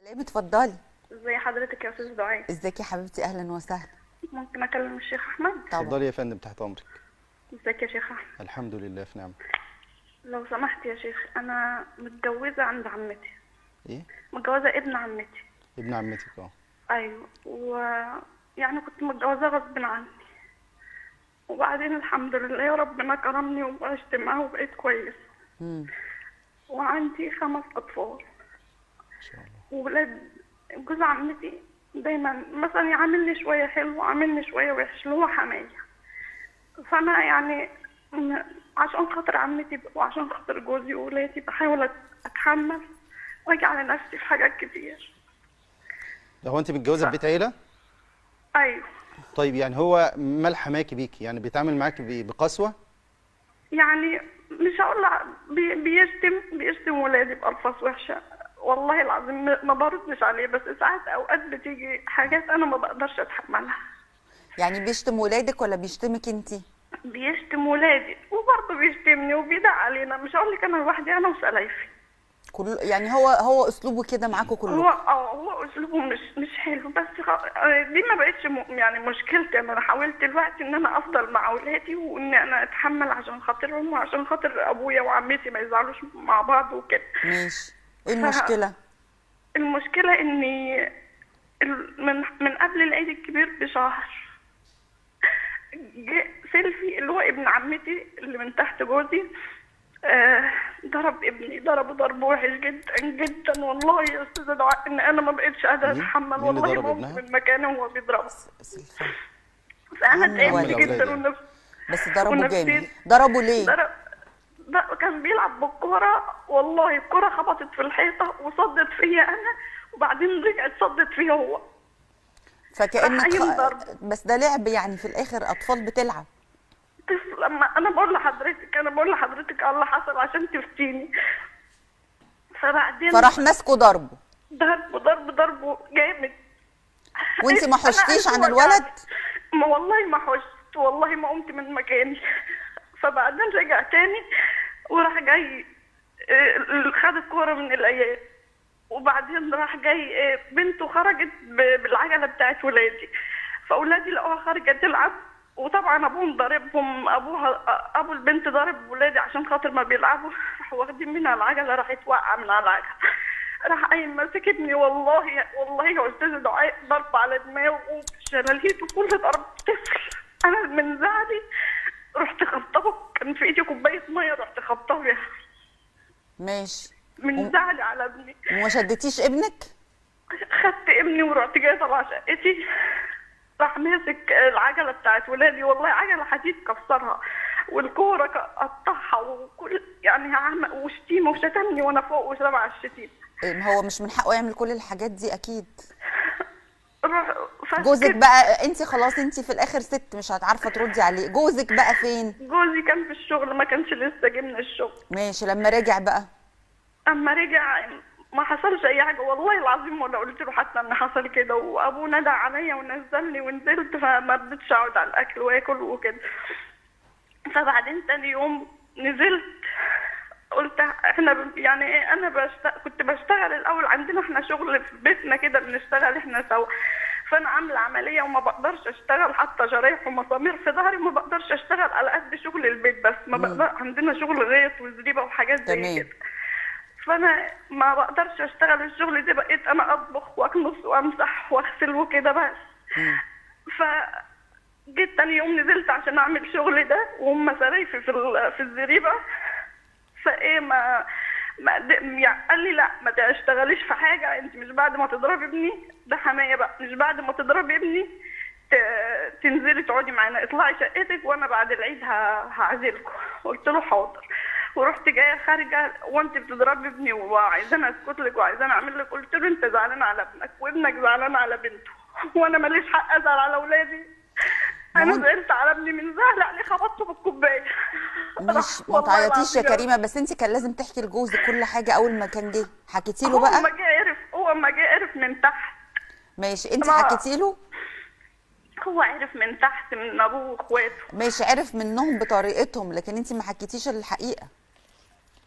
سلام، اتفضلي. ازي حضرتك يا استاذ دعاء؟ ازيك يا حبيبتي؟ اهلا وسهلا. ممكن اكلم الشيخ احمد؟ طبعا. اتفضلي يا فندم، تحت امرك. ازيك يا شيخ احمد؟ الحمد لله في نعمه. لو سمحت يا شيخ، انا متجوزه عند عمتي. ايه؟ متجوزه ابن عمتي. ابن عمتك؟ اه. ايوه، يعني كنت متجوزه غصب عني، وبعدين الحمد لله ربنا كرمني وعشت معاه وبقيت كويس. وعندي 5 اطفال ان شاء الله. وولاد جوز عمتي دايما مثلا يعاملني شويه حلو وعاملني شويه وحش، اللي هو حمايه. فانا يعني عشان خاطر عمتي وعشان خاطر جوزي وولادي بحاول اتحمل واجي على نفسي في حاجات كتير. هو انت متجوزه في بيت عيله؟ ايوه. طيب يعني هو مال حماكي بيكي؟ يعني بيتعامل معاكي بقسوه؟ يعني مش هقول بيشتم ولادي بألفاظ وحشه، والله العظيم ما بردش عليه، بس ساعات اوقات بتيجي حاجات انا ما بقدرش اتحملها. يعني بيشتم ولادك ولا بيشتمك انتي؟ بيشتم ولادي وبرضه بيشتمني وبيدع علينا. مش هقول لك انا لوحدي، انا وسلايفي. يعني هو اسلوبه كده معاكم كلكم؟ هو اسلوبه مش حلو، بس دي ما بقتش يعني مشكلتي. انا حاولت دلوقتي ان انا افضل مع اولادي وان انا اتحمل عشان خاطرهم وعشان خاطر ابويا وعمتي ما يزعلوش مع بعض وكده. ماشي. ايه المشكله؟ المشكله اني من قبل العيد الكبير بشهر جه سيلفي اللي هو ابن عمتي اللي من تحت جوزي، ضرب ابني، ضربه ضرب وحش جدا جدا. والله يا استاذه دعاء ان انا ما بقتش قادره اتحمل. والله ما قمت من مكاني وهو بيضربه. فانا تعبت جدا بس ضربه جامد. ضربه ليه؟ كان بيلعب بالكوره، والله الكوره خبطت في الحيطه وصدت فيا انا، وبعدين رجعت صدت فيا هو. فكأنك بس ده لعب يعني، في الاخر اطفال بتلعب. لما انا بقول لحضرتك على اللي حصل عشان تفتيني. فبعدين فراح ماسكه ضربه ضربه جامد. وانت ما حشتيش عن الولد؟ والله ما حشت، والله ما قمت من مكاني. فبعدين رجع تاني وراح جاي خد الكوره من الاياد، وبعدين راح جاي بنته خرجت بالعجله بتاعت ولادي، فاولادي لقوها خارجه تلعب، وطبعا ابوهم ضاربهم. ابو البنت ضارب ولادي عشان خاطر ما بيلعبوا، راحوا واخدين منها العجله، راحت واقعه من على العجله. راح قايم ماسك ابني، والله يا استاذ دعاء ضرب على دماغه وشلاليته كل ضرب طفل. انا من زعلي رحت خبطه، كان في ايدي كوبايه ميه رحت خبطه بيها. ماشي. من زعلي على ابني. وما شدتيش ابنك؟ خدت ابني ورحت جايه طالعه شقتي، راح ماسك العجله بتاعت ولادي، والله عجله حديد كسرها، والكوره قطعها، وكل يعني وشتيمه وشتمني وانا فوق وسمع الشتيمه. هو مش من حقه يعمل كل الحاجات دي اكيد. جوزك بقى انت خلاص، انت في الاخر ست مش هتعرفي تردي عليه. جوزك بقى فين؟ جوزي كان في الشغل، ما كانش لسه جه من الشغل. ماشي. لما رجع بقى؟ اما رجع ما حصلش اي حاجه، والله العظيم ولا قلت له حتى ان حصل كده. وابوه ندى عليا ونزلني ونزلت، فما رضيتش اقعد على الاكل واكل وكده. فبعدين تاني يوم نزلت قلت احنا يعني انا كنت بشتغل الاول، عندنا احنا شغل في بيتنا كده بنشتغل احنا سوا. فانا عامله عمليه وما بقدرش اشتغل، حتى شرايح ومسامير في ظهري ما بقدرش اشتغل على قد شغل البيت، بس ما بقدر. عندنا شغل غيط وزريبه وحاجات زي كده، فانا ما بقدرش اشتغل الشغل ده. بقيت انا اطبخ واكنس وامسح واغسل وكده بس. فجيت تاني يوم نزلت عشان اعمل الشغل ده وهم سرايفي في الزريبه. فايه ما يعني قال لي لا ما تشتغليش في حاجه، انت مش بعد ما تضربي ابني، ده حمايه بقى، مش بعد ما تضربي ابني تنزلي تقعدي معانا، اطلعي شقتك وانا بعد العيد هعزلكم. قلت له حاضر. ورحت جايه خارجه وانت بتضربي ابني وعايزاني اسكت لك وعايزاني اعمل لك. قلت له انت زعلان على ابنك وابنك زعلان على بنته، وانا ماليش حق ازعل على اولادي. انا زعلت على ابني من زعل عليه خبطته بالكوبايه. مش ما تعيطيش يا كريمه، بس انت كان لازم تحكي لجوزك كل حاجه اول ما كان جه. حكيتي له بقى؟ هو ما جه عرف من تحت. ماشي. انت حكيتي له؟ هو عرف من تحت من ابوه واخواته. ماشي. عرف منهم بطريقتهم، لكن انت ما حكيتيش الحقيقه.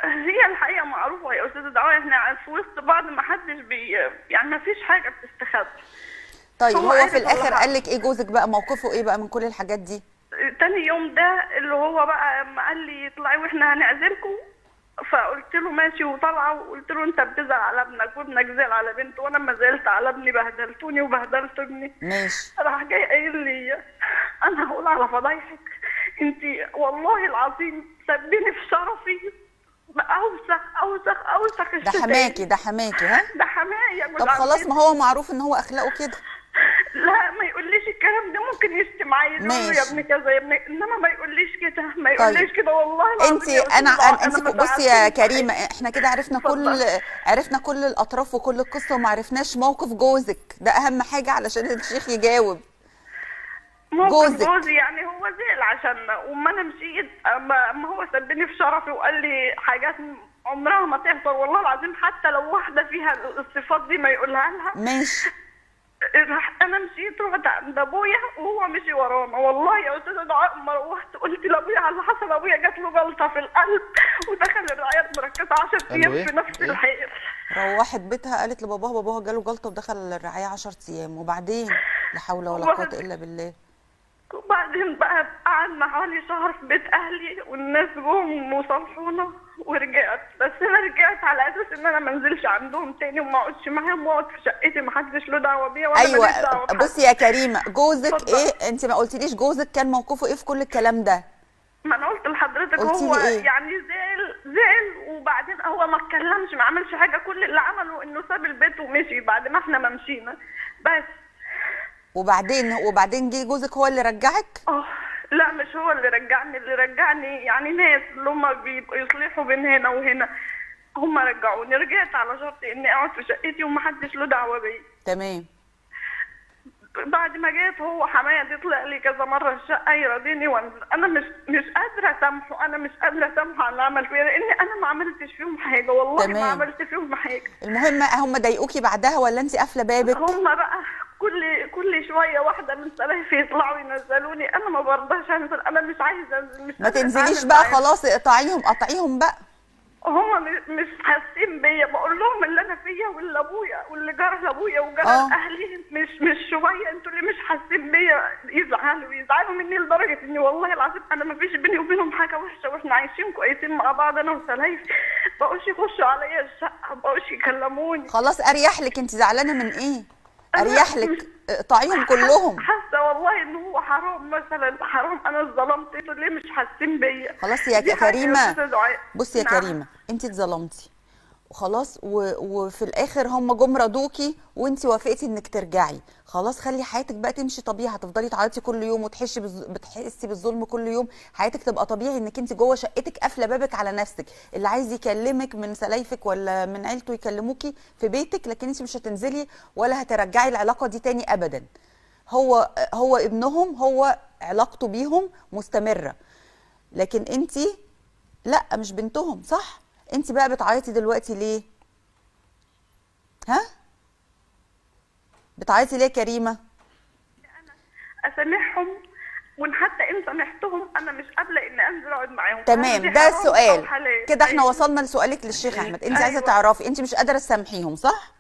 هي الحقيقه ما معروفه يا استاذه دعاء، احنا في وسط بعض ما حدش يعني ما فيش حاجه بتستخبى. طيب هو عارف في الاخر كل قال حاجة. لك ايه جوزك بقى؟ موقفه ايه بقى من كل الحاجات دي؟ تاني يوم ده اللي هو بقى اما قال لي اطلعي واحنا هنعزلكم، فقلت له ماشي وطالعه، وقلت له انت بتزعل على ابنك وابنك زعل على بنته، وانا ما زعلت على ابني، بهدلتوني وبهدلت ابني. ماشي. راح جاي قايل لي انا هقول على فضايحك، انت والله العظيم سبيني في شرفي اوسخ ده الشتايم. حماكي ده حماكي ها؟ ده حماية يا طب خلاص، ما هو معروف ان هو اخلاقه كده. لا ما يقوليش الكلام ده، ممكن يشتم عايز يقول له يا ماشي. ابني كذا يا ابني، انما ما يقوليش كده، ما يقوليش كده والله العظيم انت يا أستاذ دعاء، انت ما بصي يا زعلتنيش في كريمه، حاجة. احنا كده عرفنا اتفضل. عرفنا كل الاطراف وكل القصه، وما عرفناش موقف جوزك ده اهم حاجه علشان الشيخ يجاوب. موقف جوزك. جوزي يعني هو زعل عشان وما انا مشيت، اما هو سبني في شرفي وقال لي حاجات عمرها ما تحصل والله العظيم، حتى لو واحده فيها الصفات دي ما يقولها لها. ماشي. انا مشيت رحت عند ابويا وهو مشي ورانا، والله يا استاذه دعاء ما روحت قلت لابويا على اللي حصل، ابويا جات له جلطه في القلب ودخل الرعايه المركزه 10 قال له ايام إيه؟ في نفس إيه؟ الحيط. روحت بيتها قالت لباباها، باباها جاله جلطه ودخل الرعايه 10 ايام، وبعدين لا حول ولا قوه الا بالله. وبعدين بقى قعدنا حوالي شهر في بيت اهلي، والناس جم وصالحونا ورجعت، بس انا رجعت على اساس ان انا ما انزلش عندهم تاني وما اقعدش معاهم واقعد في شقتي، ما حدش له دعوه بيا وانا ايوه. ماليش دعوه بحد. بصي يا كريمه، جوزك اتفضل. ايه؟ انت ما قلتليش جوزك كان موقفه ايه في كل الكلام ده؟ ما انا قلت لحضرتك قلتي هو لي إيه؟ يعني زعل وبعدين هو ما اتكلمش، ما عملش حاجه، كل اللي عمله انه ساب البيت ومشي بعد ما احنا ما مشينا بس. وبعدين جه جوزك هو اللي رجعك؟ لا مش هو اللي رجعني، اللي رجعني يعني ناس اللي هم بيبقوا يصلحوا بين هنا وهنا، هم رجعوني، رجعت على شرط اني اقعد في شقتي ومحدش له دعوه بيا. تمام. بعد ما جيت هو حماية يطلع لي كذا مره الشقه يراضيني وانزل، انا مش قادره اسامحه، انا مش قادره اسامحه على اللي عمل فيا، لاني انا ما عملتش فيهم حاجه، والله تمام. ما عملت فيهم حاجه. المهم هم ضايقوكي بعدها ولا انت قافله بابك؟ هم بقى كل شويه واحده من سلايفي يطلعوا ينزلوني، انا ما برضاش انزل، انا مش عايزه انزل، مش ما قادرة تنزليش أتعامل بقى معاهم. خلاص، قطعيهم بقى. هم مش حاسين بيا، بقول لهم اللي انا فيا واللي ابويا واللي جرى لابويا وجرى لاهلي، مش شويه انتوا اللي مش حاسين بيا، يزعلوا مني لدرجه اني والله العظيم انا ما فيش بيني وبينهم حاجه وحشه، واحنا عايشين كويسين مع بعض انا وسلايف، بقوش يخشوا عليا الشقه، بقوش يكلموني. خلاص اريح لك، انت زعلانه من ايه؟ اريح لك، اقطعيهم كلهم. حاسه والله ان هو حرام، مثلا حرام انا اتظلمت، انتوا ليه مش حاسين بيا؟ خلاص يا دي حاجة كريمه، يا أستاذ دعاء. بصي يا نعم. كريمه، انت اتظلمتي وخلاص، وفي الاخر هم جم رضوكي وانت وافقتي انك ترجعي، خلاص خلي حياتك بقى تمشي طبيعي. هتفضلي تعيطي كل يوم بتحسي بالظلم كل يوم؟ حياتك تبقى طبيعي انك انت جوه شقتك قافله بابك على نفسك، اللي عايز يكلمك من سلايفك ولا من عيلته يكلموكي في بيتك، لكن انت مش هتنزلي ولا هترجعي العلاقه دي تاني ابدا. هو ابنهم، هو علاقته بيهم مستمره، لكن انت لا، مش بنتهم، صح؟ انت بقى بتعيطي دلوقتي ليه؟ ها؟ بتعيطي ليه يا كريمه؟ اسامحهم، وان حتى ان سامحتهم انا مش قابله ان انزل اقعد معاهم. تمام، دي ده حرام السؤال أو حلال. كده. احنا أيوة. وصلنا لسؤالك للشيخ احمد، انت عايزه أيوة. تعرفي انت مش قادره تسامحيهم، صح؟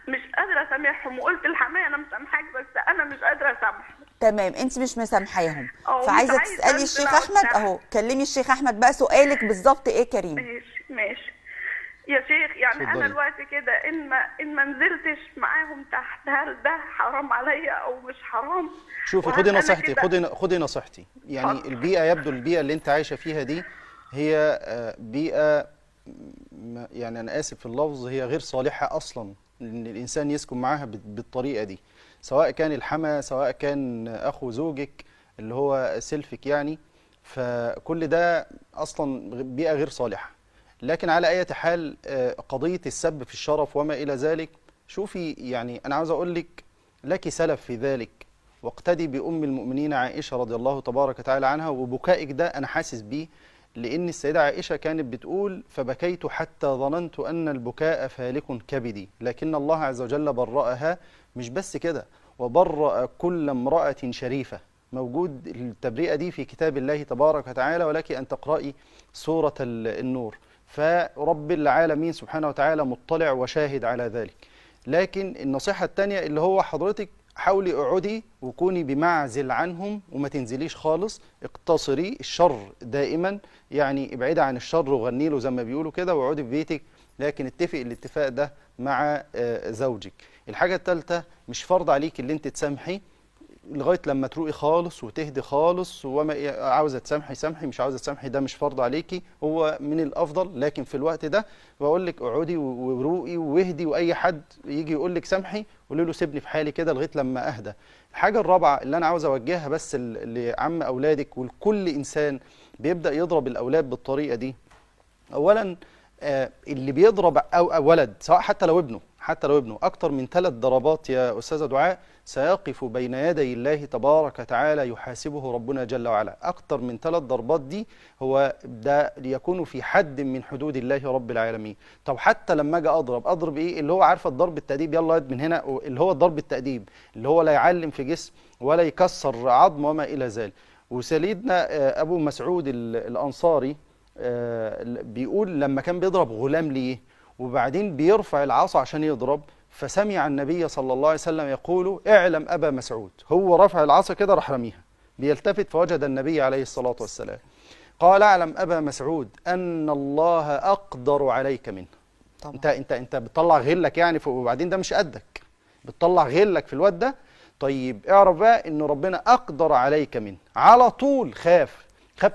مش قادره اسامحهم، وقلت لحماية انا مسامحاك بس انا مش قادره اسامح. تمام، انت مش مسامحاهم، مش فعايزه عايزة تسالي أنزل الشيخ أقعد احمد معاهم. اهو. كلمي الشيخ احمد بقى، سؤالك بالظبط ايه كريم؟ ماشي يا شيخ، يعني اتفضلي. انا دلوقتي كده ان ما نزلتش معاهم تحت، هل ده حرام عليا او مش حرام؟ شوفي، وهل خدي أنا نصيحتي، كده- خدي نصيحتي. يعني اتفضل. يبدو البيئة اللي انت عايشة فيها دي هي بيئة، يعني انا اسف في اللفظ، هي غير صالحة اصلا ان الانسان يسكن معاها بالطريقة دي، سواء كان الحما، سواء كان اخو زوجك اللي هو سلفك يعني، فكل ده اصلا بيئة غير صالحة. لكن على اي حال، قضية السب في الشرف وما الى ذلك، شوفي يعني انا عاوز اقول لك سلف في ذلك، واقتدي بأم المؤمنين عائشة رضي الله تبارك وتعالى عنها. وبكائك ده أنا حاسس بيه، لأن السيدة عائشة كانت بتقول: فبكيت حتى ظننت أن البكاء فالك كبدي، لكن الله عز وجل برأها. مش بس كده، وبرأ كل امرأة شريفة. موجود التبرئة دي في كتاب الله تبارك وتعالى، ولك أن تقرأي سورة النور. فرب العالمين سبحانه وتعالى مطلع وشاهد على ذلك. لكن النصيحة التانية اللي هو حضرتك حاولي اقعدي وكوني بمعزل عنهم وما تنزليش خالص، اقتصري الشر دائما، يعني ابعدي عن الشر وغني له زي ما بيقولوا كده واقعدي في بيتك، لكن اتفقي الاتفاق ده مع زوجك. الحاجة الثالثة مش فرض عليك اللي انت تسامحي لغايه لما تروقي خالص وتهدي خالص، وما عاوزه تسامحي سامحي، مش عاوزه تسامحي ده مش فرض عليكي، هو من الافضل. لكن في الوقت ده بقول لك اقعدي وروقي واهدي، واي حد يجي يقول لك سامحي قولي له سيبني في حالي كده لغايه لما اهدى. الحاجه الرابعه اللي انا عاوز اوجهها بس لعم اولادك ولكل انسان بيبدا يضرب الاولاد بالطريقه دي، اولا اللي بيضرب او ولد سواء حتى لو ابنه اكتر من 3 ضربات يا استاذه دعاء سيقف بين يدي الله تبارك وتعالى يحاسبه ربنا جل وعلا. اكتر من 3 ضربات دي هو ده ليكون في حد من حدود الله رب العالمين. طب حتى لما اجي اضرب ايه اللي هو عارفه الضرب التأديب، يلا يد من هنا، اللي هو الضرب التأديب اللي هو لا يعلم في جسم ولا يكسر عظم وما الى ذلك. وسيدنا ابو مسعود الانصاري بيقول لما كان بيضرب غلام ليه وبعدين بيرفع العصا عشان يضرب، فسمع النبي صلى الله عليه وسلم يقول اعلم أبا مسعود، هو رفع العصا كده راح رميها، بيلتفت فوجد النبي عليه الصلاة والسلام قال اعلم أبا مسعود أن الله أقدر عليك منه. طبعا. انت بتطلع غلك يعني وبعدين ده مش قدك، بتطلع غلك في الواد ده، طيب اعرف بقى ان ربنا أقدر عليك منه. على طول خاف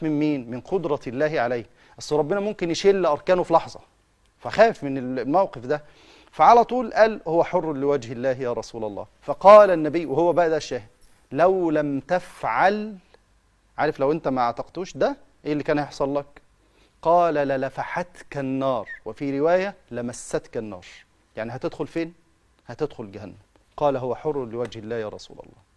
من مين؟ من قدرة الله عليه، اصل ربنا ممكن يشيل أركانه في لحظة، فخاف من الموقف ده، فعلى طول قال هو حر لوجه الله يا رسول الله. فقال النبي وهو بقى ده الشاهد لو لم تفعل، عارف لو انت ما اعتقتوش ده ايه اللي كان هيحصل لك؟ قال للفحتك النار، وفي رواية لمستك النار، يعني هتدخل فين؟ هتدخل جهنم. قال هو حر لوجه الله يا رسول الله.